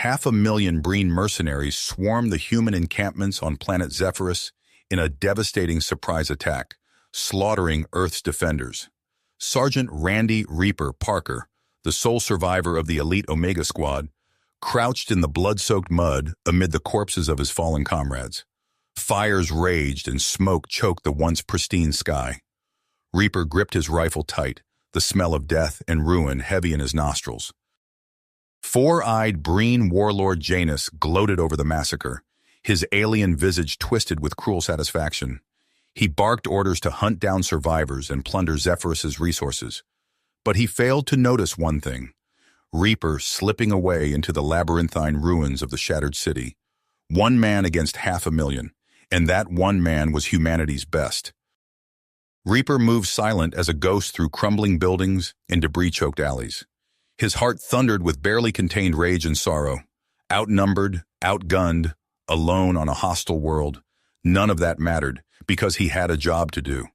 500,000 Breen mercenaries swarmed the human encampments on planet Zephyrus in a devastating surprise attack, slaughtering Earth's defenders. Sergeant Randy Reaper Parker, the sole survivor of the elite Omega Squad, crouched in the blood-soaked mud amid the corpses of his fallen comrades. Fires raged and smoke choked the once pristine sky. Reaper gripped his rifle tight, the smell of death and ruin heavy in his nostrils. Four-eyed Breen warlord Janus gloated over the massacre, his alien visage twisted with cruel satisfaction. He barked orders to hunt down survivors and plunder Zephyrus's resources. But he failed to notice one thing: Reaper slipping away into the labyrinthine ruins of the shattered city. One man against 500,000, and that one man was humanity's best. Reaper moved silent as a ghost through crumbling buildings and debris-choked alleys. His heart thundered with barely contained rage and sorrow. Outnumbered, outgunned, alone on a hostile world, none of that mattered, because he had a job to do.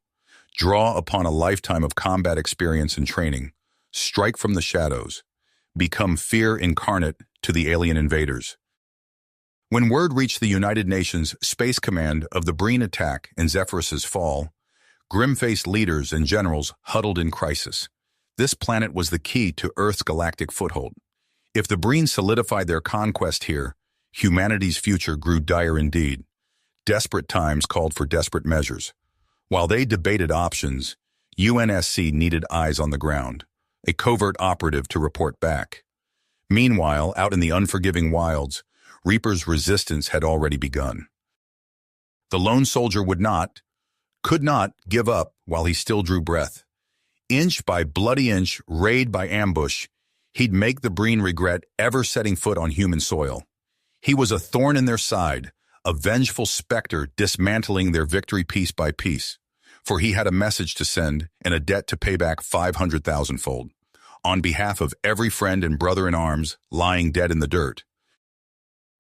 Draw upon a lifetime of combat experience and training, strike from the shadows, become fear incarnate to the alien invaders. When word reached the United Nations Space Command of the Breen attack and Zephyrus's fall, grim-faced leaders and generals huddled in crisis. This planet was the key to Earth's galactic foothold. If the Breen solidified their conquest here, humanity's future grew dire indeed. Desperate times called for desperate measures. While they debated options, UNSC needed eyes on the ground, a covert operative to report back. Meanwhile, out in the unforgiving wilds, Reaper's resistance had already begun. The lone soldier could not give up while he still drew breath. Inch by bloody inch, raid by ambush, he'd make the Breen regret ever setting foot on human soil. He was a thorn in their side, a vengeful specter dismantling their victory piece by piece, for he had a message to send and a debt to pay back 500,000-fold, on behalf of every friend and brother in arms lying dead in the dirt.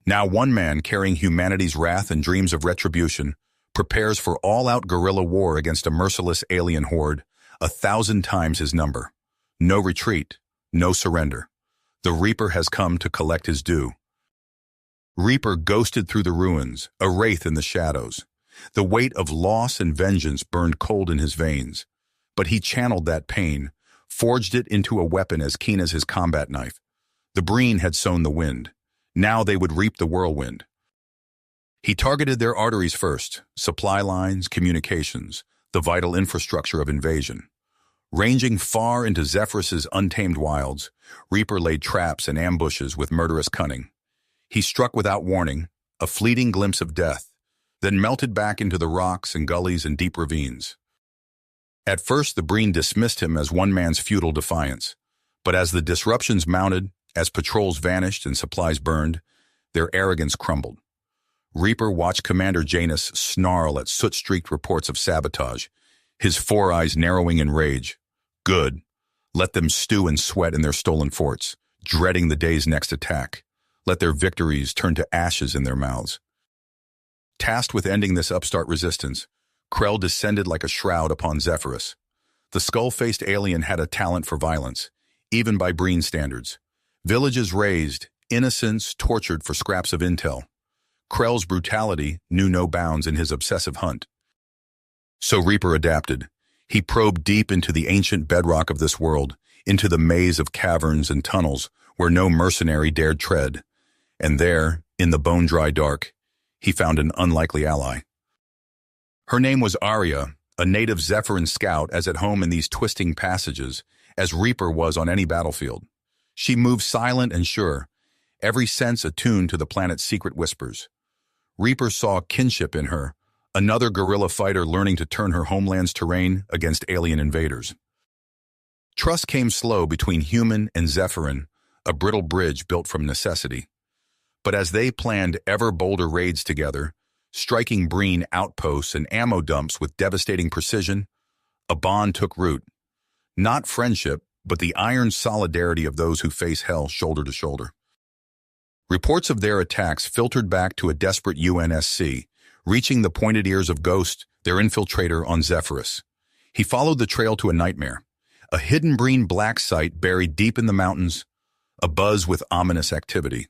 Now one man carrying humanity's wrath and dreams of retribution prepares for all-out guerrilla war against a merciless alien horde, 1,000 times his number. No retreat, no surrender. The Reaper has come to collect his due. Reaper ghosted through the ruins, a wraith in the shadows. The weight of loss and vengeance burned cold in his veins. But he channeled that pain, forged it into a weapon as keen as his combat knife. The Breen had sown the wind. Now they would reap the whirlwind. He targeted their arteries first, supply lines, communications, the vital infrastructure of invasion. Ranging far into Zephyrus's untamed wilds, Reaper laid traps and ambushes with murderous cunning. He struck without warning, a fleeting glimpse of death, then melted back into the rocks and gullies and deep ravines. At first, the Breen dismissed him as one man's futile defiance, but as the disruptions mounted, as patrols vanished and supplies burned, their arrogance crumbled. Reaper watched Commander Janus snarl at soot-streaked reports of sabotage, his four eyes narrowing in rage. Good. Let them stew and sweat in their stolen forts, dreading the day's next attack. Let their victories turn to ashes in their mouths. Tasked with ending this upstart resistance, Krell descended like a shroud upon Zephyrus. The skull-faced alien had a talent for violence, even by Breen standards. Villages razed, innocents tortured for scraps of intel. Krell's brutality knew no bounds in his obsessive hunt. So Reaper adapted. He probed deep into the ancient bedrock of this world, into the maze of caverns and tunnels where no mercenary dared tread. And there, in the bone-dry dark, he found an unlikely ally. Her name was Arya, a native Zephyrin scout as at home in these twisting passages, as Reaper was on any battlefield. She moved silent and sure, every sense attuned to the planet's secret whispers. Reaper saw kinship in her, another guerrilla fighter learning to turn her homeland's terrain against alien invaders. Trust came slow between human and Zephyrin, a brittle bridge built from necessity. But as they planned ever bolder raids together, striking Breen outposts and ammo dumps with devastating precision, a bond took root. Not friendship, but the iron solidarity of those who face hell shoulder to shoulder. Reports of their attacks filtered back to a desperate UNSC, reaching the pointed ears of Ghost, their infiltrator on Zephyrus. He followed the trail to a nightmare, a hidden Breen black site buried deep in the mountains, abuzz with ominous activity.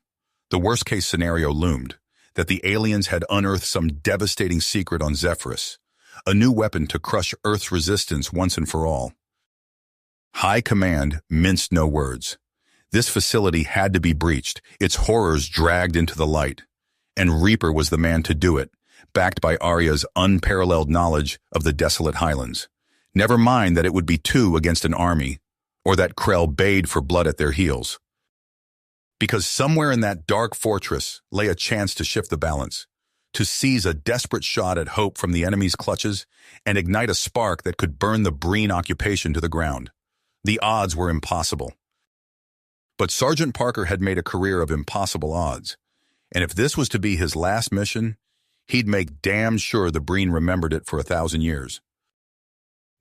The worst-case scenario loomed, that the aliens had unearthed some devastating secret on Zephyrus, a new weapon to crush Earth's resistance once and for all. High Command minced no words. This facility had to be breached, its horrors dragged into the light. And Reaper was the man to do it, backed by Arya's unparalleled knowledge of the desolate highlands. Never mind that it would be two against an army, or that Krell bayed for blood at their heels. Because somewhere in that dark fortress lay a chance to shift the balance, to seize a desperate shot at hope from the enemy's clutches and ignite a spark that could burn the Breen occupation to the ground. The odds were impossible. But Sergeant Parker had made a career of impossible odds, and if this was to be his last mission, he'd make damn sure the Breen remembered it for 1,000 years.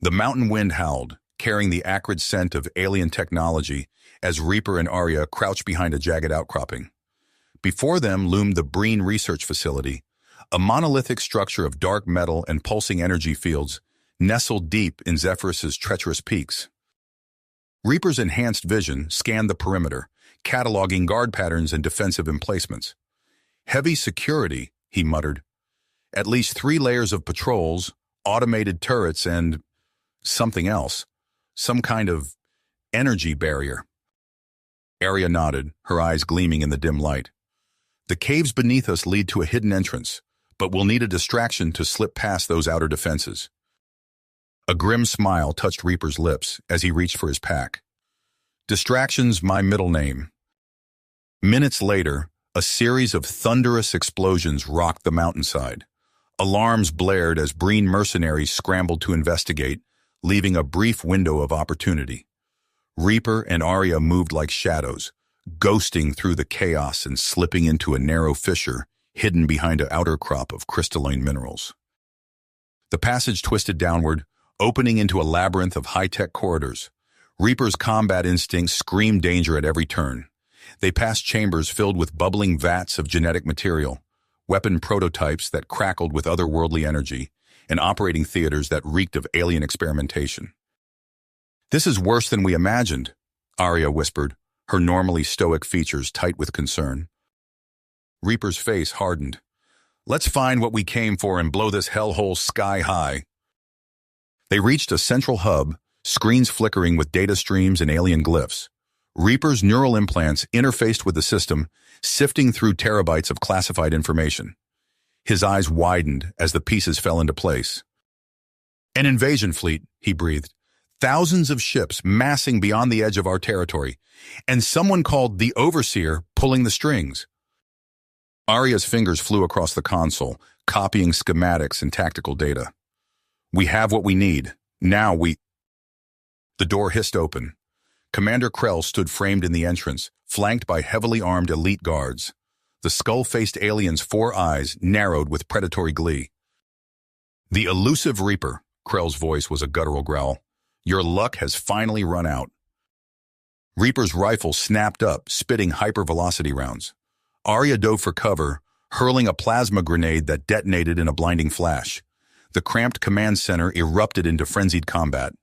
The mountain wind howled, carrying the acrid scent of alien technology as Reaper and Arya crouched behind a jagged outcropping. Before them loomed the Breen Research Facility, a monolithic structure of dark metal and pulsing energy fields nestled deep in Zephyrus's treacherous peaks. Reaper's enhanced vision scanned the perimeter, cataloging guard patterns and defensive emplacements. Heavy security, he muttered. At least 3 layers of patrols, automated turrets, and something else. Some kind of energy barrier. Arya nodded, her eyes gleaming in the dim light. The caves beneath us lead to a hidden entrance, but we'll need a distraction to slip past those outer defenses. A grim smile touched Reaper's lips as he reached for his pack. Distraction's my middle name. Minutes later, a series of thunderous explosions rocked the mountainside. Alarms blared as Breen mercenaries scrambled to investigate, leaving a brief window of opportunity. Reaper and Arya moved like shadows, ghosting through the chaos and slipping into a narrow fissure hidden behind an outer crop of crystalline minerals. The passage twisted downward, opening into a labyrinth of high-tech corridors. Reaper's combat instincts screamed danger at every turn. They passed chambers filled with bubbling vats of genetic material, weapon prototypes that crackled with otherworldly energy, and operating theaters that reeked of alien experimentation. "This is worse than we imagined," Arya whispered, her normally stoic features tight with concern. Reaper's face hardened. "Let's find what we came for and blow this hellhole sky high." They reached a central hub, screens flickering with data streams and alien glyphs. Reaper's neural implants interfaced with the system, sifting through terabytes of classified information. His eyes widened as the pieces fell into place. "An invasion fleet," he breathed. "Thousands of ships massing beyond the edge of our territory, and someone called the Overseer pulling the strings." Arya's fingers flew across the console, copying schematics and tactical data. "We have what we need. Now we—" The door hissed open. Commander Krell stood framed in the entrance, flanked by heavily armed elite guards. The skull-faced alien's 4 eyes narrowed with predatory glee. "The elusive Reaper," Krell's voice was a guttural growl. "Your luck has finally run out." Reaper's rifle snapped up, spitting hypervelocity rounds. Arya dove for cover, hurling a plasma grenade that detonated in a blinding flash. The cramped command center erupted into frenzied combat.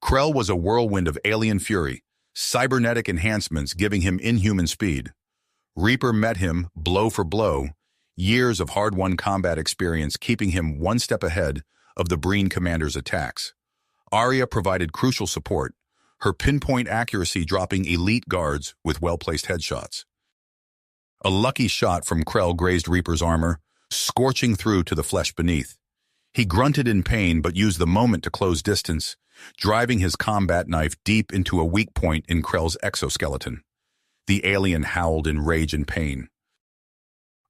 Krell was a whirlwind of alien fury, cybernetic enhancements giving him inhuman speed. Reaper met him blow for blow, years of hard-won combat experience keeping him one step ahead of the Breen commander's attacks. Arya provided crucial support, her pinpoint accuracy dropping elite guards with well-placed headshots. A lucky shot from Krell grazed Reaper's armor, scorching through to the flesh beneath. He grunted in pain but used the moment to close distance, driving his combat knife deep into a weak point in Krell's exoskeleton. The alien howled in rage and pain.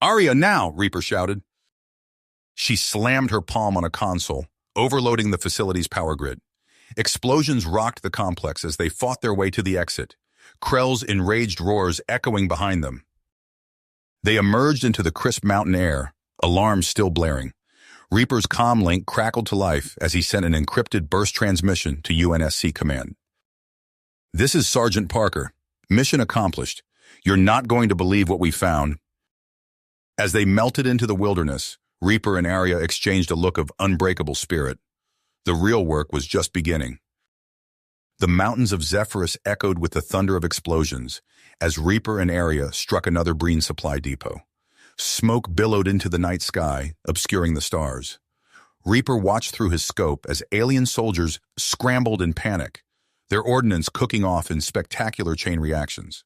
"Arya, now!" Reaper shouted. She slammed her palm on a console, overloading the facility's power grid. Explosions rocked the complex as they fought their way to the exit, Krell's enraged roars echoing behind them. They emerged into the crisp mountain air, alarms still blaring. Reaper's comm link crackled to life as he sent an encrypted burst transmission to UNSC command. "This is Sergeant Parker. Mission accomplished. You're not going to believe what we found." As they melted into the wilderness, Reaper and Arya exchanged a look of unbreakable spirit. The real work was just beginning. The mountains of Zephyrus echoed with the thunder of explosions as Reaper and Arya struck another Breen supply depot. Smoke billowed into the night sky, obscuring the stars. Reaper watched through his scope as alien soldiers scrambled in panic, their ordnance cooking off in spectacular chain reactions.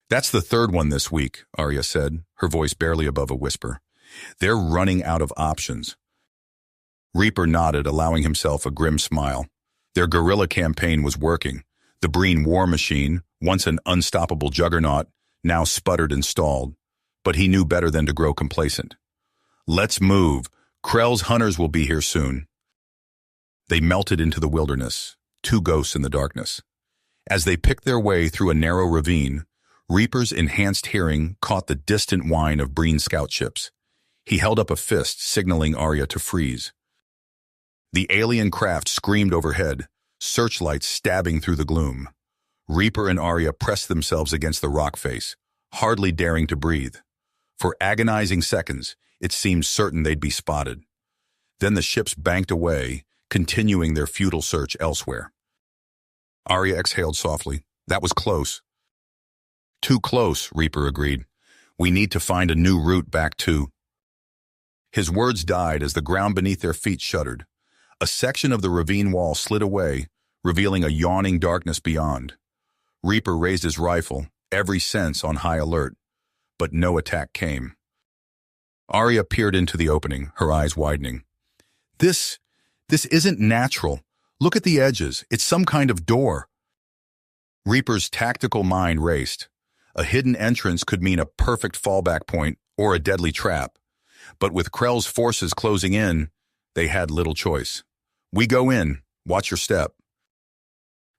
"That's the third one this week," Arya said, her voice barely above a whisper. "They're running out of options." Reaper nodded, allowing himself a grim smile. Their guerrilla campaign was working. The Breen war machine, once an unstoppable juggernaut, now sputtered and stalled. But he knew better than to grow complacent. "Let's move. Krell's hunters will be here soon." They melted into the wilderness, two ghosts in the darkness. As they picked their way through a narrow ravine, Reaper's enhanced hearing caught the distant whine of Breen scout ships. He held up a fist, signaling Arya to freeze. The alien craft screamed overhead, searchlights stabbing through the gloom. Reaper and Arya pressed themselves against the rock face, hardly daring to breathe. For agonizing seconds, it seemed certain they'd be spotted. Then the ships banked away, continuing their futile search elsewhere. Arya exhaled softly. That was close. "Too close," Reaper agreed. "We need to find a new route back to—" His words died as the ground beneath their feet shuddered. A section of the ravine wall slid away, revealing a yawning darkness beyond. Reaper raised his rifle, every sense on high alert, but no attack came. Arya peered into the opening, her eyes widening. This isn't natural. Look at the edges. It's some kind of door." Reaper's tactical mind raced. A hidden entrance could mean a perfect fallback point or a deadly trap. But with Krell's forces closing in, they had little choice. "We go in. Watch your step."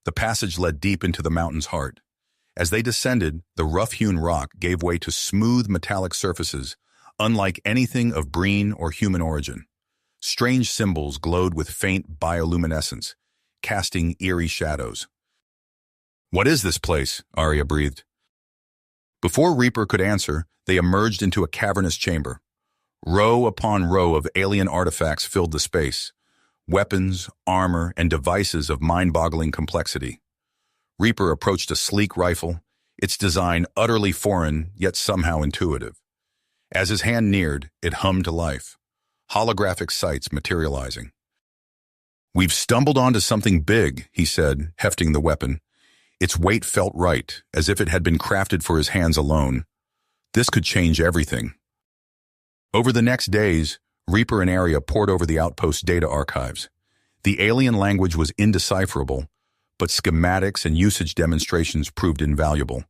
The passage led deep into the mountain's heart. As they descended, the rough-hewn rock gave way to smooth metallic surfaces, unlike anything of Breen or human origin. Strange symbols glowed with faint bioluminescence, casting eerie shadows. "What is this place?" Arya breathed. Before Reaper could answer, they emerged into a cavernous chamber. Row upon row of alien artifacts filled the space. Weapons, armor, and devices of mind-boggling complexity. Reaper approached a sleek rifle, its design utterly foreign, yet somehow intuitive. As his hand neared, it hummed to life. Holographic sights materializing. "We've stumbled onto something big," he said, hefting the weapon. Its weight felt right, as if it had been crafted for his hands alone. This could change everything. Over the next days, Reaper and Arya pored over the outpost's data archives. The alien language was indecipherable, but schematics and usage demonstrations proved invaluable.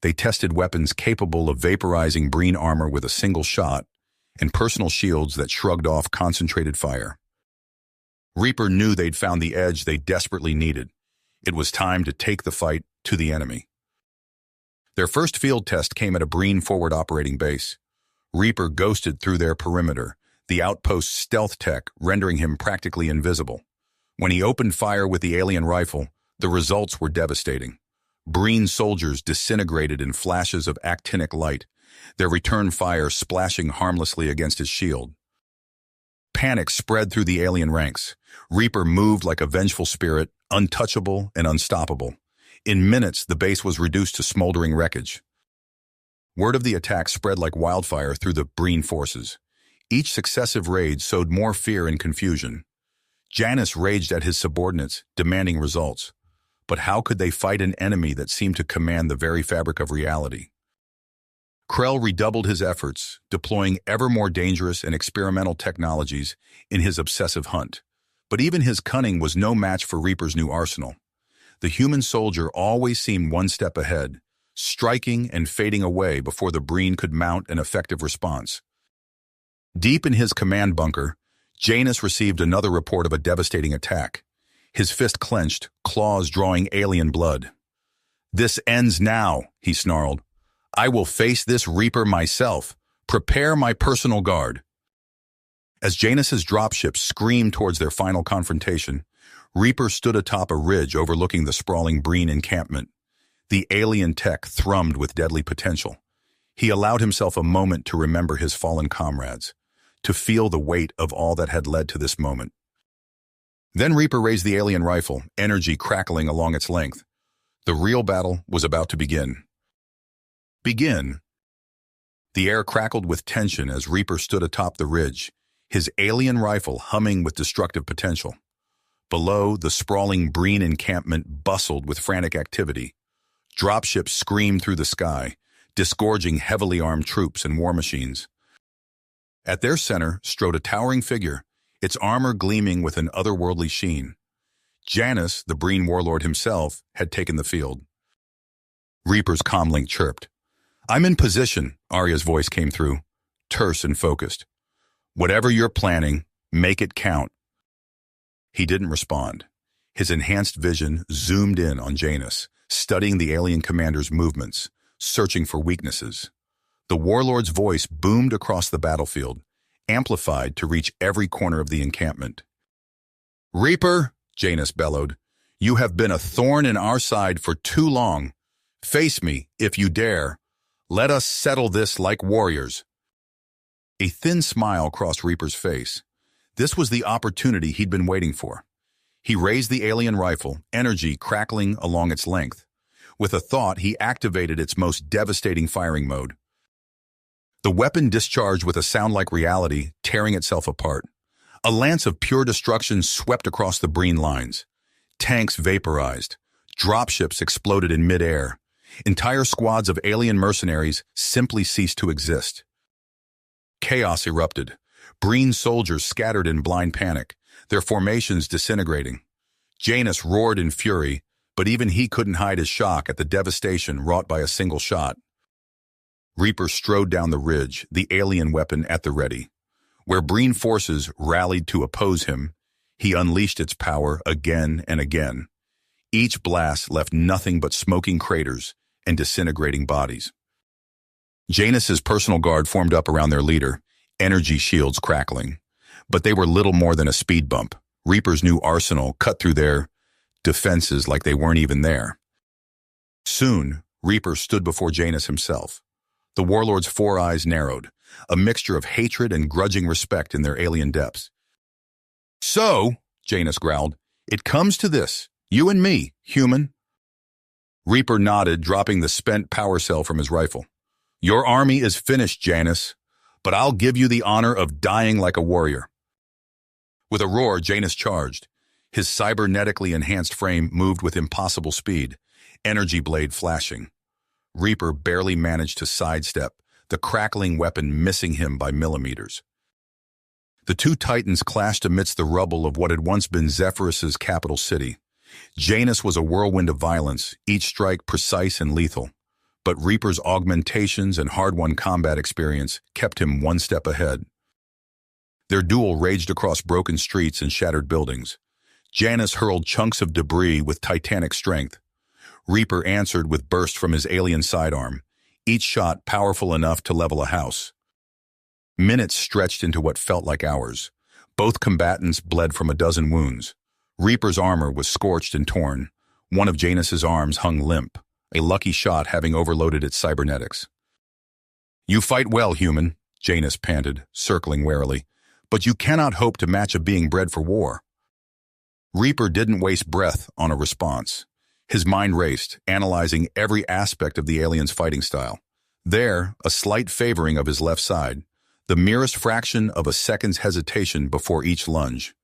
They tested weapons capable of vaporizing Breen armor with a single shot, and personal shields that shrugged off concentrated fire. Reaper knew they'd found the edge they desperately needed. It was time to take the fight to the enemy. Their first field test came at a Breen forward operating base. Reaper ghosted through their perimeter, the outpost's stealth tech rendering him practically invisible. When he opened fire with the alien rifle, the results were devastating. Breen soldiers disintegrated in flashes of actinic light, their return fire splashing harmlessly against his shield. Panic spread through the alien ranks. Reaper moved like a vengeful spirit, untouchable and unstoppable. In minutes, the base was reduced to smoldering wreckage. Word of the attack spread like wildfire through the Breen forces. Each successive raid sowed more fear and confusion. Janus raged at his subordinates, demanding results. But how could they fight an enemy that seemed to command the very fabric of reality? Krell redoubled his efforts, deploying ever more dangerous and experimental technologies in his obsessive hunt. But even his cunning was no match for Reaper's new arsenal. The human soldier always seemed one step ahead, striking and fading away before the Breen could mount an effective response. Deep in his command bunker, Janus received another report of a devastating attack. His fist clenched, claws drawing alien blood. "This ends now," he snarled. "I will face this Reaper myself. Prepare my personal guard." As Janus's dropships screamed towards their final confrontation, Reaper stood atop a ridge overlooking the sprawling Breen encampment. The alien tech thrummed with deadly potential. He allowed himself a moment to remember his fallen comrades, to feel the weight of all that had led to this moment. Then Reaper raised the alien rifle, energy crackling along its length. The real battle was about to begin. Begin. The air crackled with tension as Reaper stood atop the ridge, his alien rifle humming with destructive potential. Below, the sprawling Breen encampment bustled with frantic activity. Dropships screamed through the sky, disgorging heavily armed troops and war machines. At their center strode a towering figure, its armor gleaming with an otherworldly sheen. Janus, the Breen warlord himself, had taken the field. Reaper's comlink chirped. "I'm in position," Arya's voice came through, terse and focused. "Whatever you're planning, make it count." He didn't respond. His enhanced vision zoomed in on Janus, studying the alien commander's movements, searching for weaknesses. The warlord's voice boomed across the battlefield, amplified to reach every corner of the encampment. "Reaper," Janus bellowed, "you have been a thorn in our side for too long. Face me, if you dare. Let us settle this like warriors." A thin smile crossed Reaper's face. This was the opportunity he'd been waiting for. He raised the alien rifle, energy crackling along its length. With a thought, he activated its most devastating firing mode. The weapon discharged with a sound like reality, tearing itself apart. A lance of pure destruction swept across the Breen lines. Tanks vaporized. Dropships exploded in midair. Entire squads of alien mercenaries simply ceased to exist. Chaos erupted. Breen soldiers scattered in blind panic, their formations disintegrating. Janus roared in fury, but even he couldn't hide his shock at the devastation wrought by a single shot. Reaper strode down the ridge, the alien weapon at the ready. Where Breen forces rallied to oppose him, he unleashed its power again and again. Each blast left nothing but smoking craters and disintegrating bodies. Janus's personal guard formed up around their leader, energy shields crackling. But they were little more than a speed bump. Reaper's new arsenal cut through their defenses like they weren't even there. Soon, Reaper stood before Janus himself. The warlord's four eyes narrowed, a mixture of hatred and grudging respect in their alien depths. "So," Janus growled, "it comes to this, you and me, human." Reaper nodded, dropping the spent power cell from his rifle. "Your army is finished, Janus, but I'll give you the honor of dying like a warrior." With a roar, Janus charged. His cybernetically enhanced frame moved with impossible speed, energy blade flashing. Reaper barely managed to sidestep, the crackling weapon missing him by millimeters. The two titans clashed amidst the rubble of what had once been Zephyrus's capital city. Janus was a whirlwind of violence, each strike precise and lethal. But Reaper's augmentations and hard-won combat experience kept him one step ahead. Their duel raged across broken streets and shattered buildings. Janus hurled chunks of debris with titanic strength. Reaper answered with bursts from his alien sidearm, each shot powerful enough to level a house. Minutes stretched into what felt like hours. Both combatants bled from a dozen wounds. Reaper's armor was scorched and torn. One of Janus's arms hung limp, a lucky shot having overloaded its cybernetics. "You fight well, human," Janus panted, circling warily, "but you cannot hope to match a being bred for war." Reaper didn't waste breath on a response. His mind raced, analyzing every aspect of the alien's fighting style. There, a slight favoring of his left side, the merest fraction of a second's hesitation before each lunge.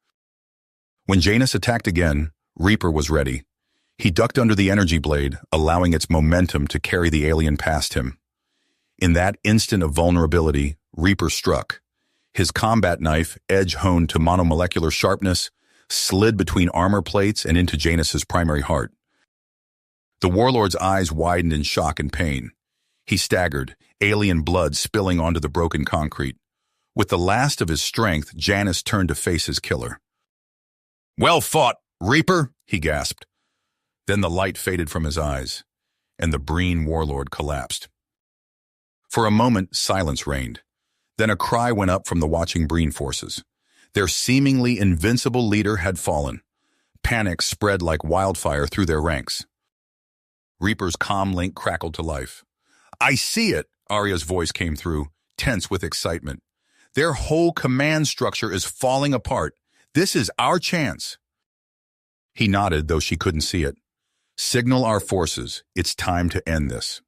When Janus attacked again, Reaper was ready. He ducked under the energy blade, allowing its momentum to carry the alien past him. In that instant of vulnerability, Reaper struck. His combat knife, edge honed to monomolecular sharpness, slid between armor plates and into Janus's primary heart. The warlord's eyes widened in shock and pain. He staggered, alien blood spilling onto the broken concrete. With the last of his strength, Janus turned to face his killer. "Well fought, Reaper," he gasped. Then the light faded from his eyes, and the Breen warlord collapsed. For a moment, silence reigned. Then a cry went up from the watching Breen forces. Their seemingly invincible leader had fallen. Panic spread like wildfire through their ranks. Reaper's comm link crackled to life. "I see it," Arya's voice came through, tense with excitement. "Their whole command structure is falling apart. This is our chance." He nodded, though she couldn't see it. Signal our forces. It's time to end this.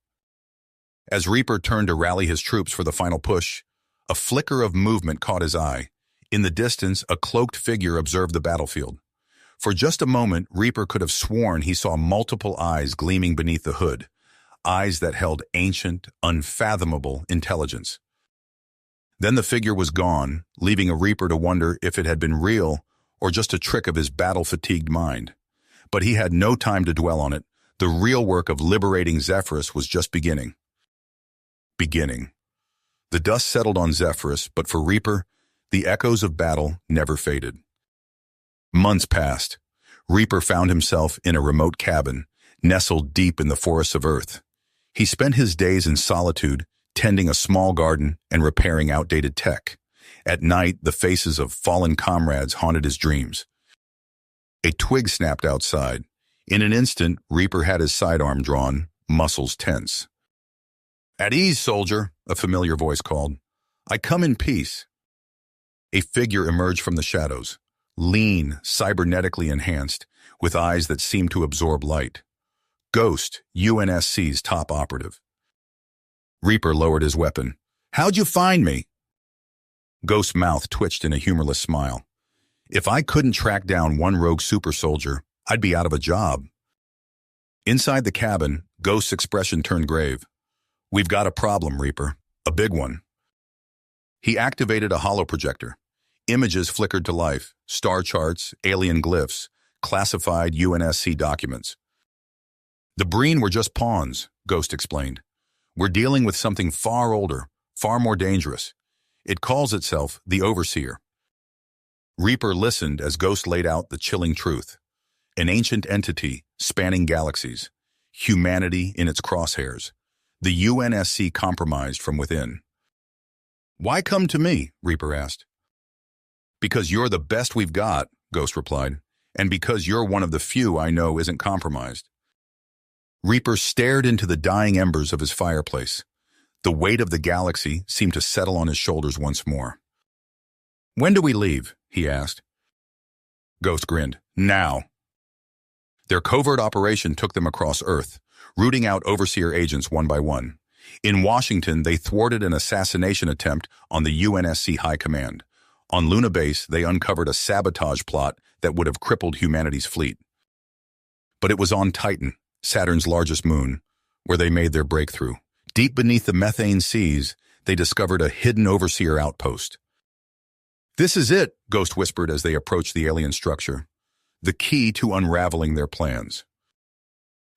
As Reaper turned to rally his troops for the final push, a flicker of movement caught his eye. In the distance, a cloaked figure observed the battlefield. For just a moment, Reaper could have sworn he saw multiple eyes gleaming beneath the hood, eyes that held ancient, unfathomable intelligence. Then the figure was gone, leaving a Reaper to wonder if it had been real or just a trick of his battle-fatigued mind. But he had no time to dwell on it. The real work of liberating Zephyrus was just beginning. The dust settled on Zephyrus, but for Reaper, the echoes of battle never faded. Months passed. Reaper found himself in a remote cabin, nestled deep in the forests of Earth. He spent his days in solitude, tending a small garden and repairing outdated tech. At night, the faces of fallen comrades haunted his dreams. A twig snapped outside. In an instant, Reaper had his sidearm drawn, muscles tense. "At ease, soldier," a familiar voice called. "I come in peace." A figure emerged from the shadows, lean, cybernetically enhanced, with eyes that seemed to absorb light. Ghost, UNSC's top operative. Reaper lowered his weapon. "How'd you find me?" Ghost's mouth twitched in a humorless smile. "If I couldn't track down one rogue super soldier, I'd be out of a job." Inside the cabin, Ghost's expression turned grave. "We've got a problem, Reaper. A big one." He activated a holoprojector. Images flickered to life, star charts, alien glyphs, classified UNSC documents. "The Breen were just pawns," Ghost explained. "We're dealing with something far older, far more dangerous. It calls itself the Overseer." Reaper listened as Ghost laid out the chilling truth. An ancient entity spanning galaxies, humanity in its crosshairs, the UNSC compromised from within. "Why come to me?" Reaper asked. "Because you're the best we've got," Ghost replied, "and because you're one of the few I know isn't compromised." Reaper stared into the dying embers of his fireplace. The weight of the galaxy seemed to settle on his shoulders once more. "When do we leave?" he asked. Ghost grinned. "Now." Their covert operation took them across Earth, rooting out Overseer agents one by one. In Washington, they thwarted an assassination attempt on the UNSC High Command. On Luna Base, they uncovered a sabotage plot that would have crippled humanity's fleet. But it was on Titan, Saturn's largest moon, where they made their breakthrough. Deep beneath the methane seas, they discovered a hidden Overseer outpost. "This is it," Ghost whispered as they approached the alien structure. "The key to unraveling their plans."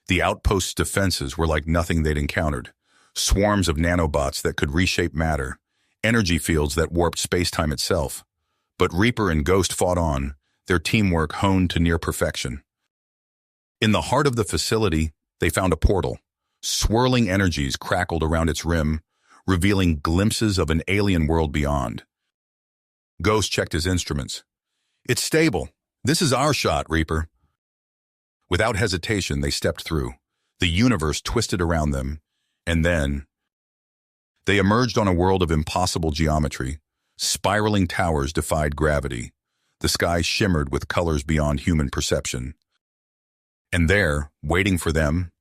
The outpost's defenses were like nothing they'd encountered. Swarms of nanobots that could reshape matter, energy fields that warped space-time itself. But Reaper and Ghost fought on, their teamwork honed to near perfection. In the heart of the facility, they found a portal. Swirling energies crackled around its rim, revealing glimpses of an alien world beyond. Ghost checked his instruments. "It's stable. This is our shot, Reaper." Without hesitation, they stepped through. The universe twisted around them, and then they emerged on a world of impossible geometry. Spiraling towers defied gravity. The sky shimmered with colors beyond human perception. And there, waiting for them,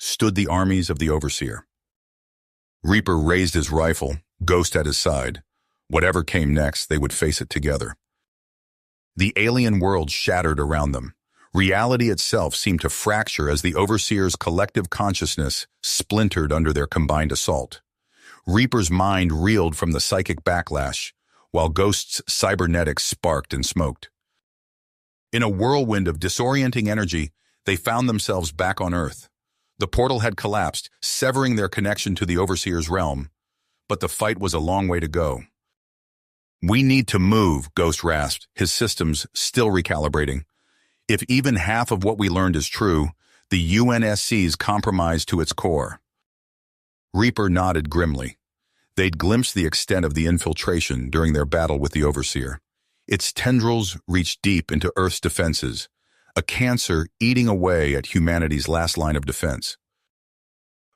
stood the armies of the Overseer. Reaper raised his rifle, Ghost at his side. Whatever came next, they would face it together. The alien world shattered around them. Reality itself seemed to fracture as the Overseer's collective consciousness splintered under their combined assault. Reaper's mind reeled from the psychic backlash, while Ghost's cybernetics sparked and smoked. In a whirlwind of disorienting energy, they found themselves back on Earth. The portal had collapsed, severing their connection to the Overseer's realm, but the fight was a long way to go. "We need to move," Ghost rasped, his systems still recalibrating. "If even half of what we learned is true, the UNSC's compromised to its core." Reaper nodded grimly. They'd glimpsed the extent of the infiltration during their battle with the Overseer. Its tendrils reached deep into Earth's defenses, a cancer eating away at humanity's last line of defense.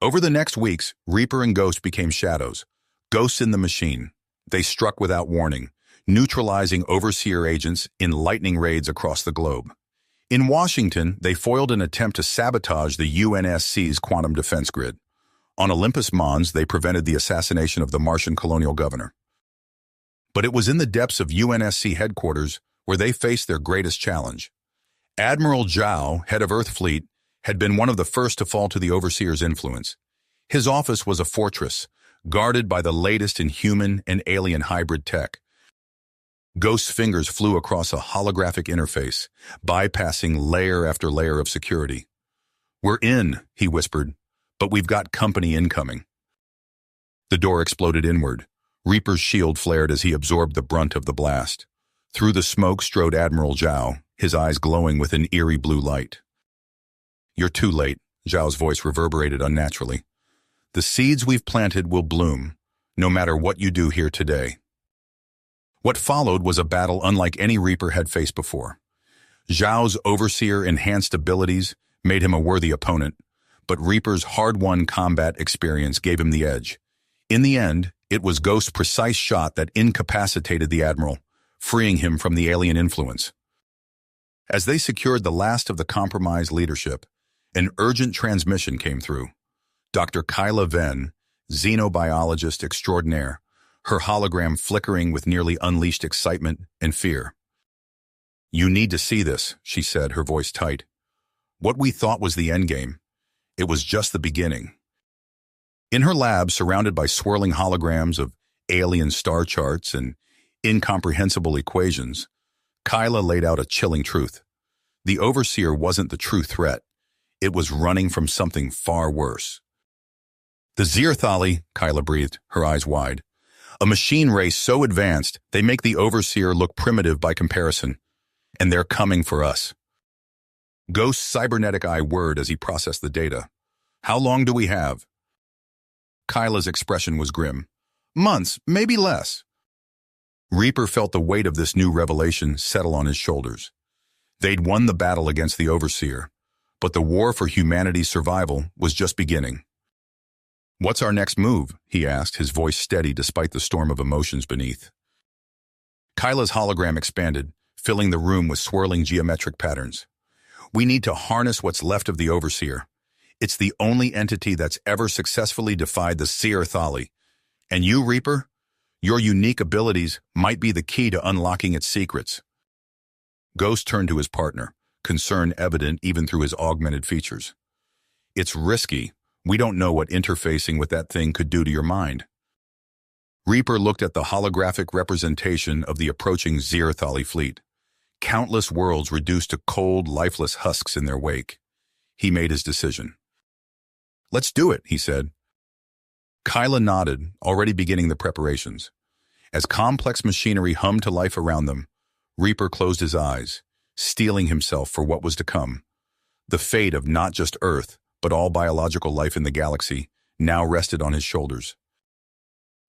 Over the next weeks, Reaper and Ghost became shadows, ghosts in the machine. They struck without warning, neutralizing Overseer agents in lightning raids across the globe. In Washington, they foiled an attempt to sabotage the UNSC's quantum defense grid. On Olympus Mons, they prevented the assassination of the Martian colonial governor. But it was in the depths of UNSC headquarters where they faced their greatest challenge. Admiral Zhao, head of Earth Fleet, had been one of the first to fall to the overseer's influence. His office was a fortress, guarded by the latest in human and alien hybrid tech. Ghost's fingers flew across a holographic interface, bypassing layer after layer of security. "We're in," he whispered, "but we've got company incoming." The door exploded inward. Reaper's shield flared as he absorbed the brunt of the blast. Through the smoke strode Admiral Zhao, his eyes glowing with an eerie blue light. "You're too late," Zhao's voice reverberated unnaturally. "The seeds we've planted will bloom, no matter what you do here today." What followed was a battle unlike any Reaper had faced before. Zhao's overseer-enhanced abilities made him a worthy opponent, but Reaper's hard-won combat experience gave him the edge. In the end, it was Ghost's precise shot that incapacitated the Admiral, freeing him from the alien influence. As they secured the last of the compromised leadership, an urgent transmission came through. Dr. Kyla Venn, xenobiologist extraordinaire, her hologram flickering with nearly unleashed excitement and fear. "You need to see this," she said, her voice tight. "What we thought was the endgame, it was just the beginning." In her lab, surrounded by swirling holograms of alien star charts and incomprehensible equations, Kyla laid out a chilling truth. The Overseer wasn't the true threat. It was running from something far worse. "The Zirthali," Kyla breathed, her eyes wide. "A machine race so advanced, they make the Overseer look primitive by comparison. And they're coming for us." Ghost's cybernetic eye whirred as he processed the data. "How long do we have?" Kyla's expression was grim. "Months, maybe less." Reaper felt the weight of this new revelation settle on his shoulders. They'd won the battle against the Overseer, but the war for humanity's survival was just beginning. "What's our next move?" he asked, his voice steady despite the storm of emotions beneath. Kyla's hologram expanded, filling the room with swirling geometric patterns. "We need to harness what's left of the Overseer. It's the only entity that's ever successfully defied the Zirthali. And you, Reaper, your unique abilities might be the key to unlocking its secrets." Ghost turned to his partner, concern evident even through his augmented features. "It's risky. We don't know what interfacing with that thing could do to your mind." Reaper looked at the holographic representation of the approaching Zirthali fleet. Countless worlds reduced to cold, lifeless husks in their wake. He made his decision. "Let's do it," he said. Kyla nodded, already beginning the preparations. As complex machinery hummed to life around them, Reaper closed his eyes, steeling himself for what was to come. The fate of not just Earth, but all biological life in the galaxy, now rested on his shoulders.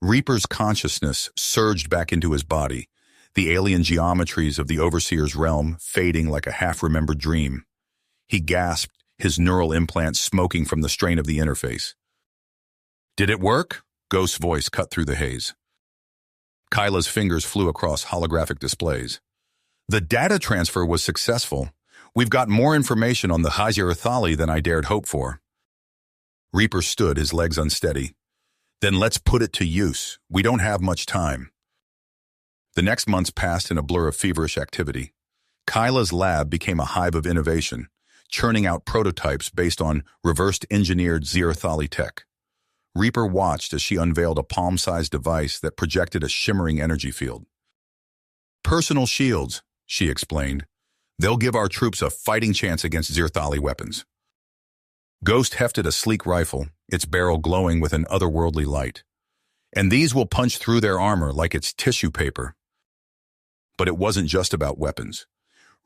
Reaper's consciousness surged back into his body, the alien geometries of the Overseer's realm fading like a half-remembered dream. He gasped, his neural implants smoking from the strain of the interface. "Did it work?" Ghost's voice cut through the haze. Kyla's fingers flew across holographic displays. "The data transfer was successful. We've got more information on the Zirthali than I dared hope for." Reaper stood, his legs unsteady. "Then let's put it to use. We don't have much time." The next months passed in a blur of feverish activity. Kyla's lab became a hive of innovation, churning out prototypes based on reversed-engineered Zirthali tech. Reaper watched as she unveiled a palm-sized device that projected a shimmering energy field. "Personal shields," she explained. "They'll give our troops a fighting chance against Zirthali weapons." Ghost hefted a sleek rifle, its barrel glowing with an otherworldly light. "And these will punch through their armor like it's tissue paper." But it wasn't just about weapons.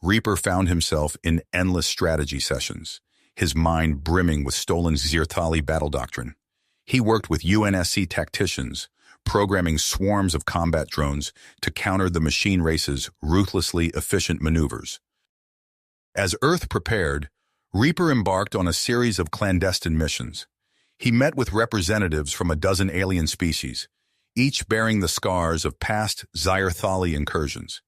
Reaper found himself in endless strategy sessions, his mind brimming with stolen Zirthali battle doctrine. He worked with UNSC tacticians, programming swarms of combat drones to counter the machine race's ruthlessly efficient maneuvers. As Earth prepared, Reaper embarked on a series of clandestine missions. He met with representatives from a dozen alien species, each bearing the scars of past Zirthali incursions.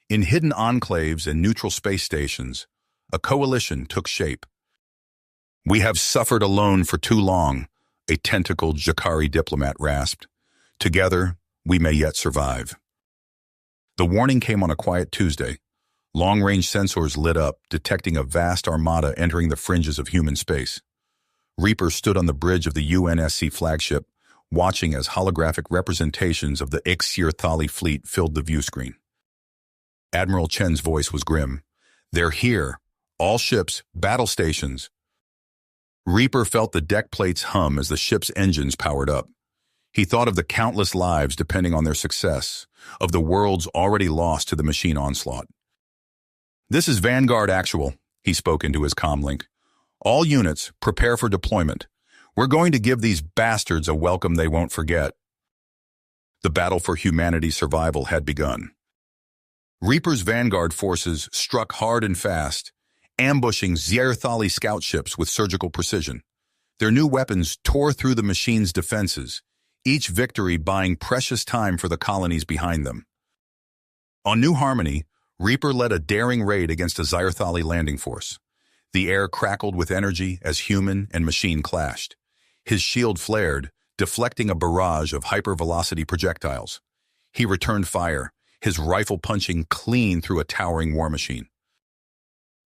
In hidden enclaves and neutral space stations, A coalition took shape. "We have suffered alone for too long," a tentacled Jakari diplomat rasped. "Together, we may yet survive." The warning came on a quiet Tuesday. Long-range sensors lit up, detecting a vast armada entering the fringes of human space. Reaper stood on the bridge of the UNSC flagship, watching as holographic representations of the HFY fleet filled the viewscreen. Admiral Chen's voice was grim. "They're here. All ships, battle stations." Reaper felt the deck plates hum as the ship's engines powered up. He thought of the countless lives depending on their success, of the worlds already lost to the machine onslaught. "This is Vanguard Actual," he spoke into his comlink. "All units, prepare for deployment. We're going to give these bastards a welcome they won't forget." The battle for humanity's survival had begun. Reaper's Vanguard forces struck hard and fast, ambushing Zierthali scout ships with surgical precision. Their new weapons tore through the machine's defenses, each victory buying precious time for the colonies behind them. On New Harmony, Reaper led a daring raid against a Zierthali landing force. The air crackled with energy as human and machine clashed. His shield flared, deflecting a barrage of hypervelocity projectiles. He returned fire, his rifle punching clean through a towering war machine.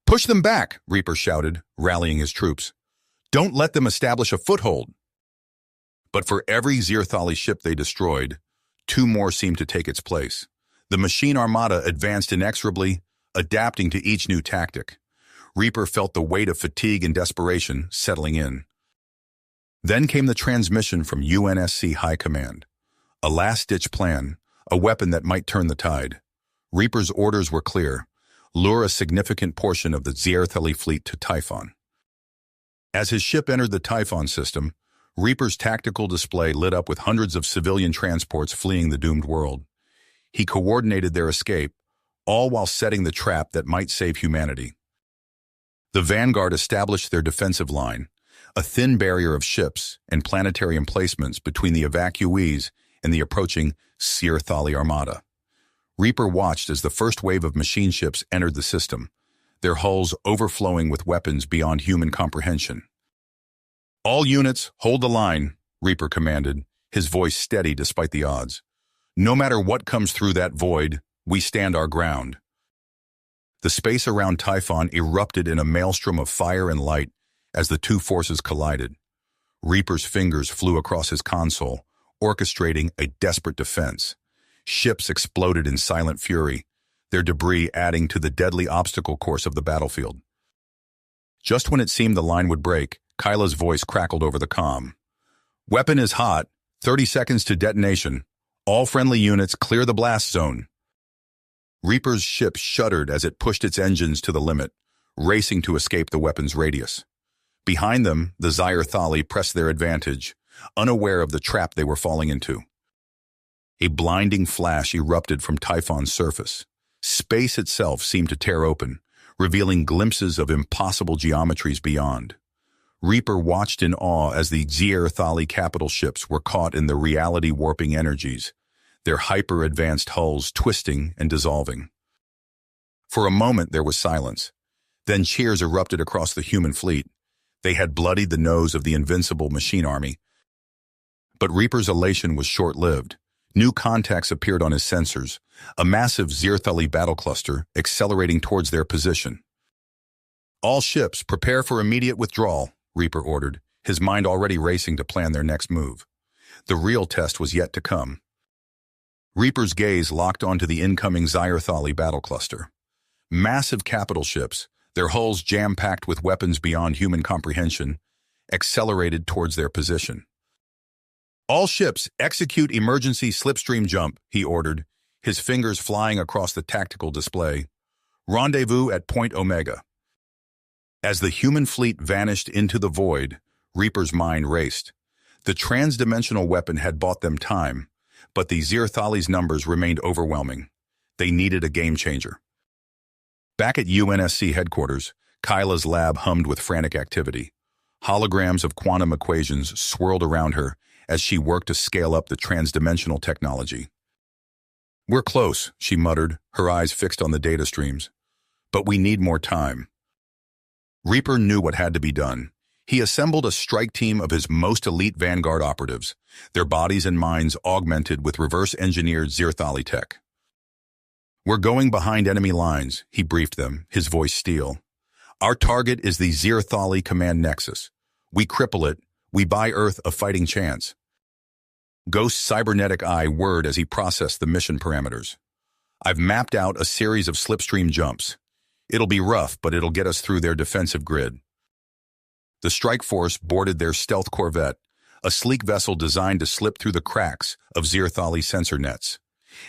"Push them back," Reaper shouted, rallying his troops. "Don't let them establish a foothold." But for every Zierthali ship they destroyed, two more seemed to take its place. The machine armada advanced inexorably, adapting to each new tactic. Reaper felt the weight of fatigue and desperation settling in. Then came the transmission from UNSC High Command. A last-ditch plan, a weapon that might turn the tide. Reaper's orders were clear: lure a significant portion of the Zierthali fleet to Typhon. As his ship entered the Typhon system, Reaper's tactical display lit up with hundreds of civilian transports fleeing the doomed world. He coordinated their escape, all while setting the trap that might save humanity. The Vanguard established their defensive line, a thin barrier of ships and planetary emplacements between the evacuees and the approaching Zierthali armada. Reaper watched as the first wave of machine ships entered the system, their hulls overflowing with weapons beyond human comprehension. "All units, hold the line," Reaper commanded, his voice steady despite the odds. "No matter what comes through that void, we stand our ground." The space around Typhon erupted in a maelstrom of fire and light as the two forces collided. Reaper's fingers flew across his console, orchestrating a desperate defense. Ships exploded in silent fury, their debris adding to the deadly obstacle course of the battlefield. Just when it seemed the line would break, Kyla's voice crackled over the comm. "Weapon is hot. 30 seconds to detonation. All friendly units clear the blast zone." Reaper's ship shuddered as it pushed its engines to the limit, racing to escape the weapon's radius. Behind them, the Zierthali pressed their advantage, unaware of the trap they were falling into. A blinding flash erupted from Typhon's surface. Space itself seemed to tear open, revealing glimpses of impossible geometries beyond. Reaper watched in awe as the Zierthali capital ships were caught in the reality-warping energies, their hyper-advanced hulls twisting and dissolving. For a moment there was silence. Then cheers erupted across the human fleet. They had bloodied the nose of the invincible machine army. But Reaper's elation was short-lived. New contacts appeared on his sensors, a massive Zierthali battle cluster accelerating towards their position. "All ships, prepare for immediate withdrawal," Reaper ordered, his mind already racing to plan their next move. The real test was yet to come. Reaper's gaze locked onto the incoming Zierthali battle cluster. Massive capital ships, their hulls jam-packed with weapons beyond human comprehension, accelerated towards their position. "All ships, execute emergency slipstream jump," he ordered, his fingers flying across the tactical display. "Rendezvous at Point Omega." As the human fleet vanished into the void, Reaper's mind raced. The transdimensional weapon had bought them time, but the Zierthali's numbers remained overwhelming. They needed a game-changer. Back at UNSC headquarters, Kyla's lab hummed with frantic activity. Holograms of quantum equations swirled around her as she worked to scale up the transdimensional technology. "We're close," she muttered, her eyes fixed on the data streams. "But we need more time." Reaper knew what had to be done. He assembled a strike team of his most elite Vanguard operatives, their bodies and minds augmented with reverse-engineered Zirthali tech. "We're going behind enemy lines," he briefed them, his voice steel. "Our target is the Zirthali command nexus. We cripple it, we buy Earth a fighting chance." Ghost's cybernetic eye whirred as he processed the mission parameters. "I've mapped out a series of slipstream jumps. It'll be rough, but it'll get us through their defensive grid." The strike force boarded their stealth corvette, a sleek vessel designed to slip through the cracks of Zirthali sensor nets.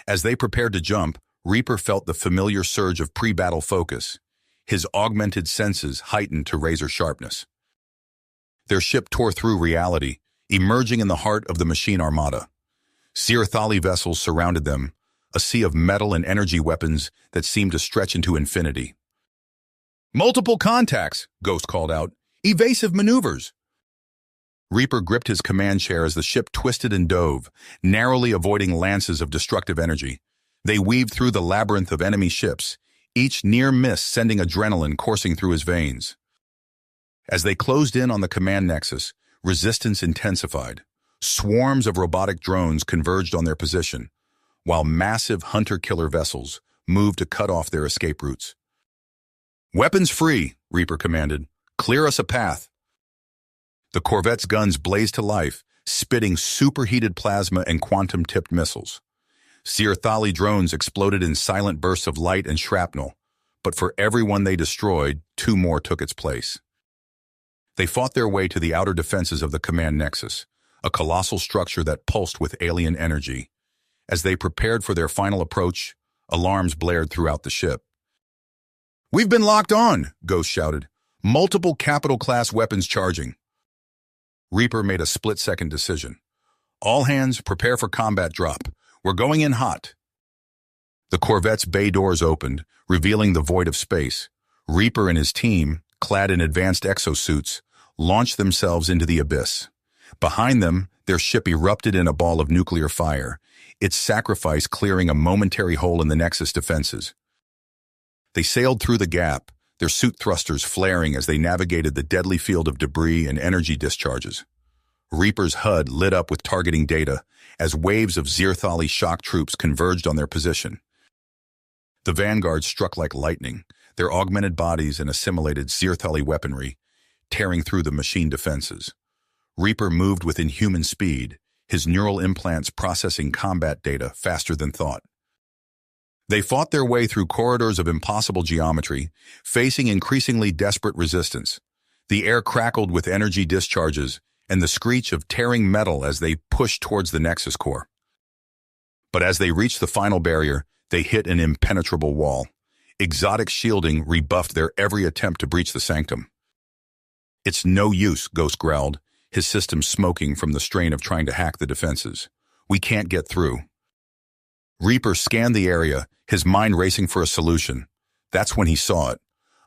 As they prepared to jump, Reaper felt the familiar surge of pre-battle focus, his augmented senses heightened to razor sharpness. Their ship tore through reality, emerging in the heart of the machine armada. Zirthali vessels surrounded them, a sea of metal and energy weapons that seemed to stretch into infinity. "Multiple contacts," Ghost called out. "Evasive maneuvers." Reaper gripped his command chair as the ship twisted and dove, narrowly avoiding lances of destructive energy. They weaved through the labyrinth of enemy ships, each near miss sending adrenaline coursing through his veins. As they closed in on the command nexus, resistance intensified. Swarms of robotic drones converged on their position, while massive hunter-killer vessels moved to cut off their escape routes. "Weapons free," Reaper commanded. "Clear us a path." The corvette's guns blazed to life, spitting superheated plasma and quantum-tipped missiles. Zirthali drones exploded in silent bursts of light and shrapnel, but for every one they destroyed, 2 more took its place. They fought their way to the outer defenses of the command nexus, a colossal structure that pulsed with alien energy. As they prepared for their final approach, alarms blared throughout the ship. "We've been locked on," Ghost shouted. "Multiple capital-class weapons charging." Reaper made a split-second decision. "All hands, prepare for combat drop. We're going in hot." The corvette's bay doors opened, revealing the void of space. Reaper and his team, clad in advanced exosuits, launched themselves into the abyss. Behind them, their ship erupted in a ball of nuclear fire, its sacrifice clearing a momentary hole in the Nexus defenses. They sailed through the gap, their suit thrusters flaring as they navigated the deadly field of debris and energy discharges. Reaper's HUD lit up with targeting data as waves of Zirthali shock troops converged on their position. The vanguard struck like lightning, their augmented bodies and assimilated Zirthali weaponry tearing through the machine defenses. Reaper moved with inhuman speed, his neural implants processing combat data faster than thought. They fought their way through corridors of impossible geometry, facing increasingly desperate resistance. The air crackled with energy discharges and the screech of tearing metal as they pushed towards the Nexus core. But as they reached the final barrier, they hit an impenetrable wall. Exotic shielding rebuffed their every attempt to breach the sanctum. "It's no use," Ghost growled, his system smoking from the strain of trying to hack the defenses. "We can't get through." Reaper scanned the area, his mind racing for a solution. That's when he saw it.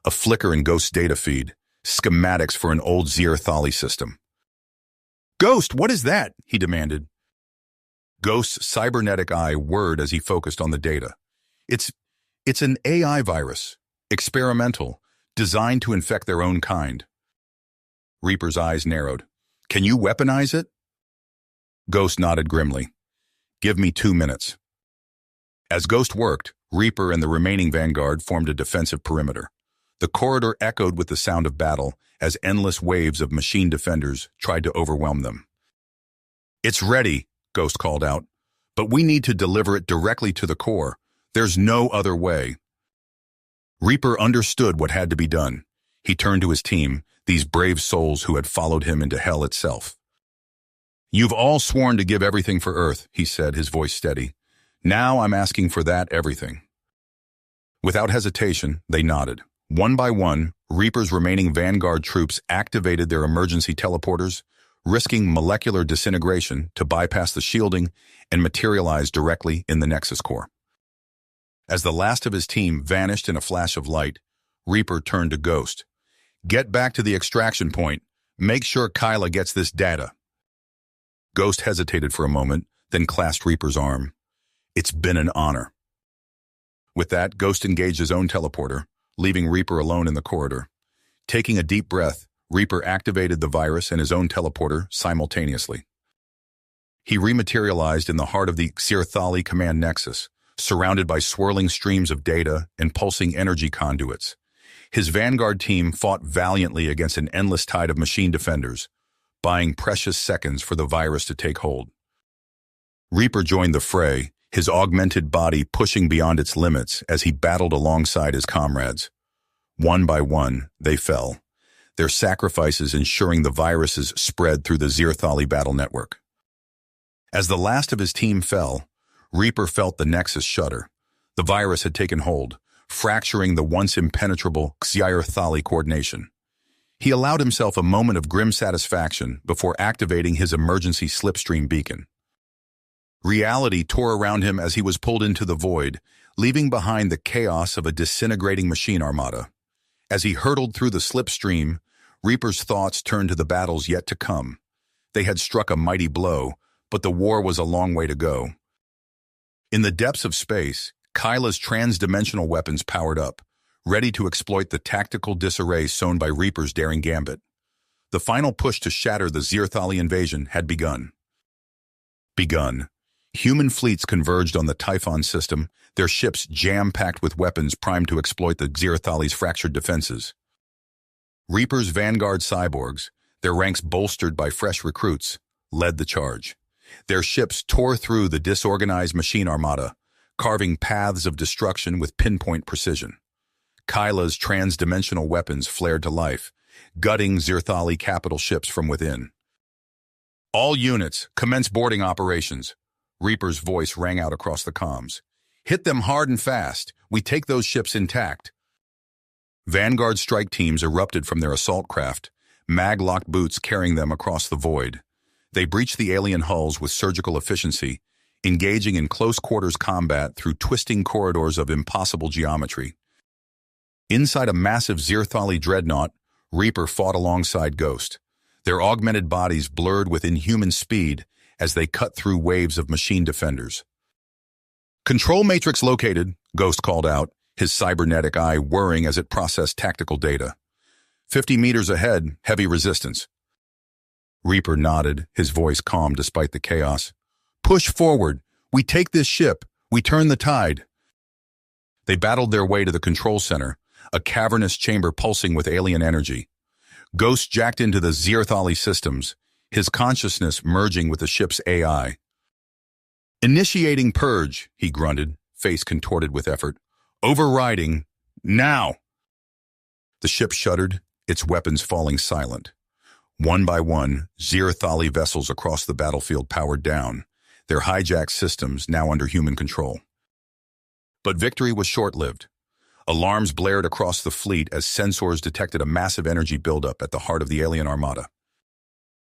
A flicker in Ghost's data feed, schematics for an old Zirthali system. "Ghost, what is that?" he demanded. Ghost's cybernetic eye whirred as he focused on the data. It's an AI virus, experimental, designed to infect their own kind." Reaper's eyes narrowed. "Can you weaponize it?" Ghost nodded grimly. "Give me 2 minutes." As Ghost worked, Reaper and the remaining vanguard formed a defensive perimeter. The corridor echoed with the sound of battle as endless waves of machine defenders tried to overwhelm them. "It's ready," Ghost called out, "but we need to deliver it directly to the core. There's no other way." Reaper understood what had to be done. He turned to his team, these brave souls who had followed him into hell itself. "You've all sworn to give everything for Earth," he said, his voice steady. "Now I'm asking for that everything." Without hesitation, they nodded. One by one, Reaper's remaining vanguard troops activated their emergency teleporters, risking molecular disintegration to bypass the shielding and materialize directly in the Nexus core. As the last of his team vanished in a flash of light, Reaper turned to Ghost. "Get back to the extraction point. Make sure Kyla gets this data." Ghost hesitated for a moment, then clasped Reaper's arm. "It's been an honor." With that, Ghost engaged his own teleporter, leaving Reaper alone in the corridor. Taking a deep breath, Reaper activated the virus and his own teleporter simultaneously. He rematerialized in the heart of the Xirthali command nexus, surrounded by swirling streams of data and pulsing energy conduits. His Vanguard team fought valiantly against an endless tide of machine defenders, buying precious seconds for the virus to take hold. Reaper joined the fray, his augmented body pushing beyond its limits as he battled alongside his comrades. One by one, they fell, their sacrifices ensuring the viruses spread through the Xirthali battle network. As the last of his team fell, Reaper felt the nexus shudder. The virus had taken hold, fracturing the once impenetrable Xirthali coordination. He allowed himself a moment of grim satisfaction before activating his emergency slipstream beacon. Reality tore around him as he was pulled into the void, leaving behind the chaos of a disintegrating machine armada. As he hurtled through the slipstream, Reaper's thoughts turned to the battles yet to come. They had struck a mighty blow, but the war was a long way to go. In the depths of space, Kyla's trans-dimensional weapons powered up, ready to exploit the tactical disarray sown by Reaper's daring gambit. The final push to shatter the Xirthali invasion had begun. Human fleets converged on the Typhon system, their ships jam-packed with weapons primed to exploit the Xirthali's fractured defenses. Reaper's Vanguard cyborgs, their ranks bolstered by fresh recruits, led the charge. Their ships tore through the disorganized machine armada, carving paths of destruction with pinpoint precision. Kyla's trans-dimensional weapons flared to life, gutting Xirthali capital ships from within. "All units, commence boarding operations," Reaper's voice rang out across the comms. "Hit them hard and fast. We take those ships intact." Vanguard strike teams erupted from their assault craft, mag-locked boots carrying them across the void. They breached the alien hulls with surgical efficiency, engaging in close-quarters combat through twisting corridors of impossible geometry. Inside a massive Xirthali dreadnought, Reaper fought alongside Ghost, their augmented bodies blurred with inhuman speed as they cut through waves of machine defenders. "Control matrix located," Ghost called out, his cybernetic eye whirring as it processed tactical data. 50 meters ahead, heavy resistance." Reaper nodded, his voice calm despite the chaos. "Push forward. We take this ship. We turn the tide." They battled their way to the control center, a cavernous chamber pulsing with alien energy. Ghost jacked into the Xirthali systems, his consciousness merging with the ship's AI. "Initiating purge," he grunted, face contorted with effort. "Overriding. Now!" The ship shuddered, its weapons falling silent. One by one, Xirthali vessels across the battlefield powered down, their hijacked systems now under human control. But victory was short-lived. Alarms blared across the fleet as sensors detected a massive energy buildup at the heart of the alien armada.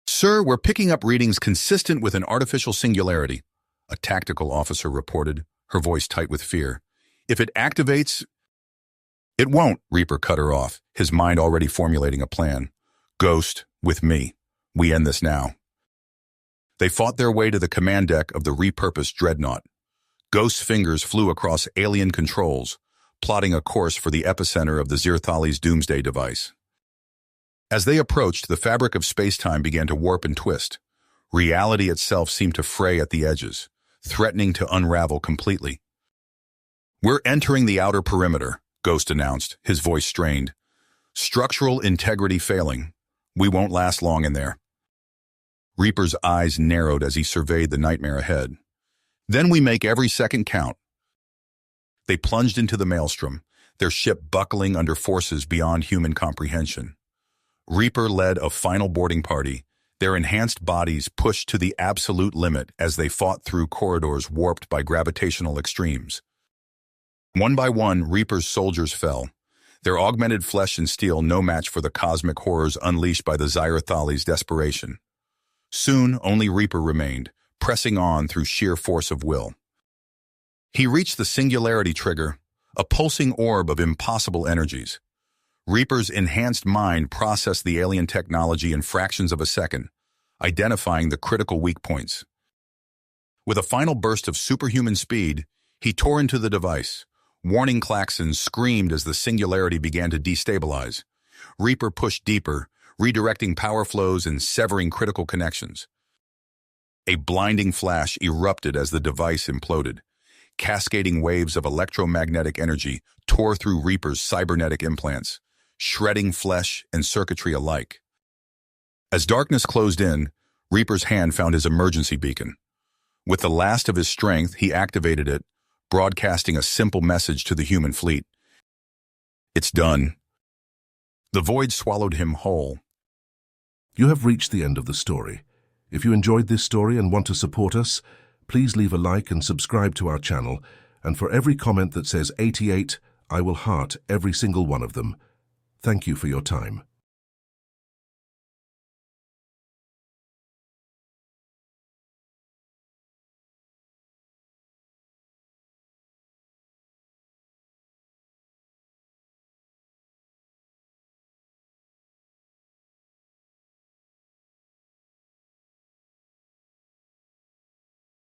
"Sir, we're picking up readings consistent with an artificial singularity," a tactical officer reported, her voice tight with fear. "If it activates—" "It won't," Reaper cut her off, his mind already formulating a plan. "Ghost, with me. We end this now." They fought their way to the command deck of the repurposed dreadnought. Ghost's fingers flew across alien controls, plotting a course for the epicenter of the Xirthali's doomsday device. As they approached, the fabric of space-time began to warp and twist. Reality itself seemed to fray at the edges, threatening to unravel completely. "We're entering the outer perimeter," Ghost announced, his voice strained. "Structural integrity failing. We won't last long in there." Reaper's eyes narrowed as he surveyed the nightmare ahead. "Then we make every second count." They plunged into the maelstrom, their ship buckling under forces beyond human comprehension. Reaper led a final boarding party, their enhanced bodies pushed to the absolute limit as they fought through corridors warped by gravitational extremes. One by one, Reaper's soldiers fell, their augmented flesh and steel no match for the cosmic horrors unleashed by the Xirthali's desperation. Soon, only Reaper remained, pressing on through sheer force of will. He reached the singularity trigger, a pulsing orb of impossible energies. Reaper's enhanced mind processed the alien technology in fractions of a second, identifying the critical weak points. With a final burst of superhuman speed, he tore into the device. Warning klaxons screamed as the singularity began to destabilize. Reaper pushed deeper, redirecting power flows and severing critical connections. A blinding flash erupted as the device imploded. Cascading waves of electromagnetic energy tore through Reaper's cybernetic implants, shredding flesh and circuitry alike. As darkness closed in, Reaper's hand found his emergency beacon. With the last of his strength, he activated it, broadcasting a simple message to the human fleet. "It's done." The void swallowed him whole. You have reached the end of the story. If you enjoyed this story and want to support us, please leave a like and subscribe to our channel, and for every comment that says 88, I will heart every single one of them. Thank you for your time.